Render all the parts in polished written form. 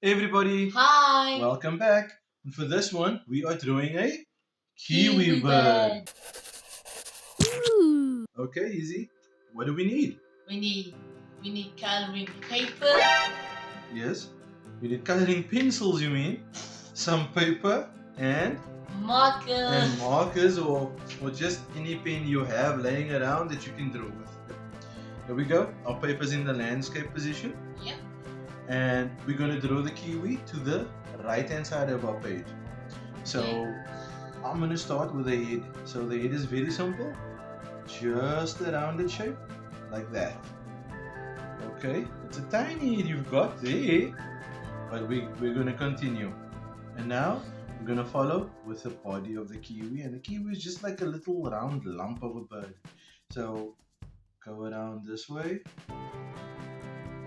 Hey everybody, Hi. welcome back. And for this one, we are drawing a Kiwi Kiwi bird. bird. Okay, easy. What do we need? We need we need coloring paper, Yes, we need coloring pencils, you mean? Some paper marker. and markers or just any pen you have laying around that you can draw with. Here we go. Our paper's in the landscape position. Yep. And we're going to draw the kiwi to the right hand side of our page. So I'm going to start with the head. So the head is very simple, just a rounded shape like that. Okay, it's a tiny head you've got there, but we're going to continue. And now we're going to follow with the body of the kiwi, and the kiwi is just like a little round lump of a bird. So go around this way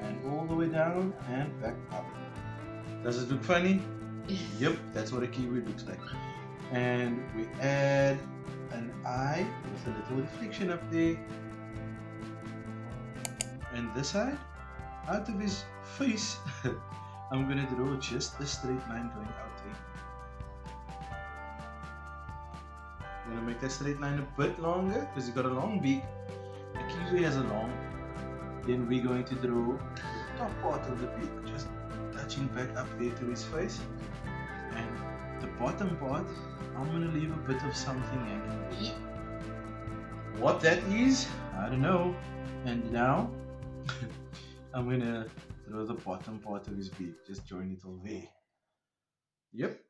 and all the way down and back up. Does it look funny? Yep, that's what a kiwi looks like. And we add an eye with a little reflection up there. And this side, out of his face, I'm gonna draw just a straight line going out there. I'm gonna make that straight line a bit longer because he's got a long beak. The kiwi has a long. Then we're going to draw the top part of the beak, just touching back up there to his face. And the bottom part, I'm gonna leave a bit of something hanging. What that is, I don't know. And now, I'm gonna draw the bottom part of his beak. Just join it all there. Yep.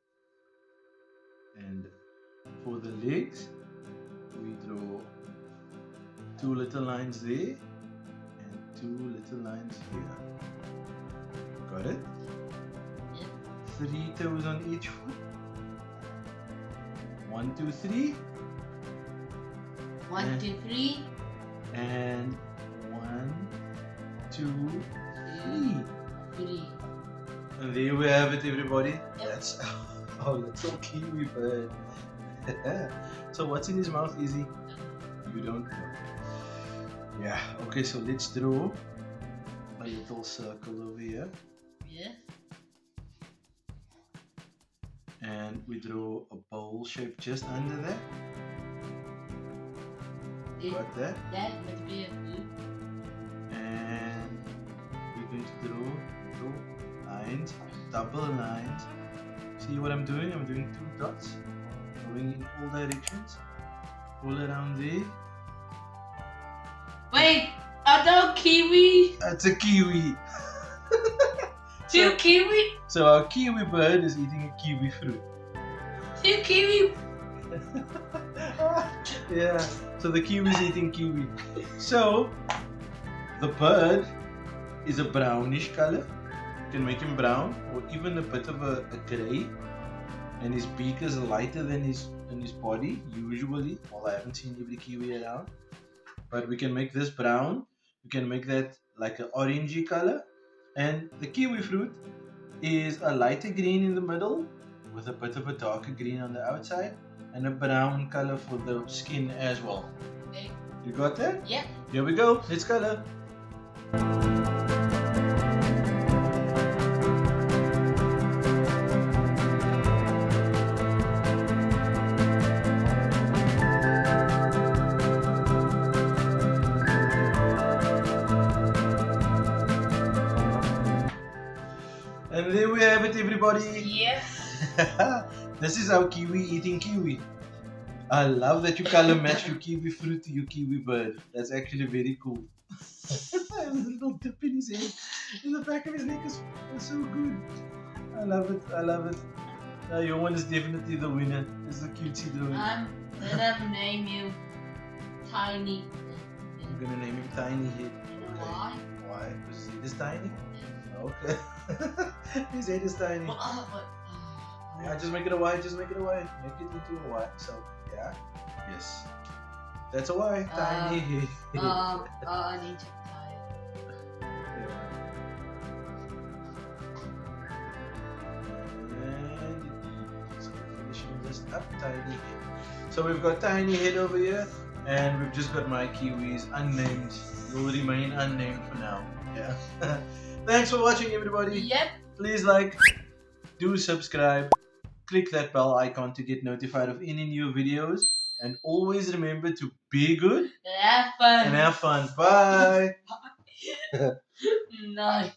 And for the legs, we draw two little lines there and two little lines here. Got it? Yep. 3 toes on each foot. 1, 2, 3. 1, 2, 3. And 1, 2, 3. 3. And there we have it, everybody. That's our little kiwi bird. So what's in his mouth, Izzy? You don't know. Yeah, okay, so let's draw a little circle over here. Yeah. And we draw a bowl shape just under that. Got that? That must be a blue. And we're going to draw little lines, double lines. See what I'm doing? I'm doing 2 dots going in all directions, all around there. Wait, are those kiwi? That's a kiwi. Two kiwi? So our kiwi bird is eating a kiwi fruit. Two kiwi? Yeah, so the kiwi is eating kiwi. So the bird is a brownish color. You can make him brown or even a bit of a grey. And his beak is lighter than his body usually. Well, I haven't seen every kiwi around. But we can make this brown. We can make that like an orangey color. And the kiwi fruit is a lighter green in the middle with a bit of a darker green on the outside and a brown color for the skin as well. Okay. You got that? Yeah. Here we go. Let's color. And there we have it, everybody. Yeah. This is our kiwi eating kiwi. I love that you color match your kiwi fruit to your kiwi bird. That's actually very cool. A little dip in his head, in the back of his neck is so good. I love it. I love it. Your one is definitely the winner. It's the cutesy drawing. Then I'm name you Tiny. I'm gonna name him Tiny Head. Why? Why? Because his head is tiny? Okay. His head is tiny. Yeah, just make it a Y, just make it a Y. Make it into a Y. So, yeah. Yes. That's a Y. Tiny head. I need to tie And so finishing this up, tiny head. So we've got tiny head over here, and we've just got my kiwis unnamed. Will remain unnamed for now. Yeah. Thanks for watching, everybody. Yep. Please like, do subscribe, click that bell icon to get notified of any new videos, and always remember to be good Have fun. and have fun. Bye. Nice.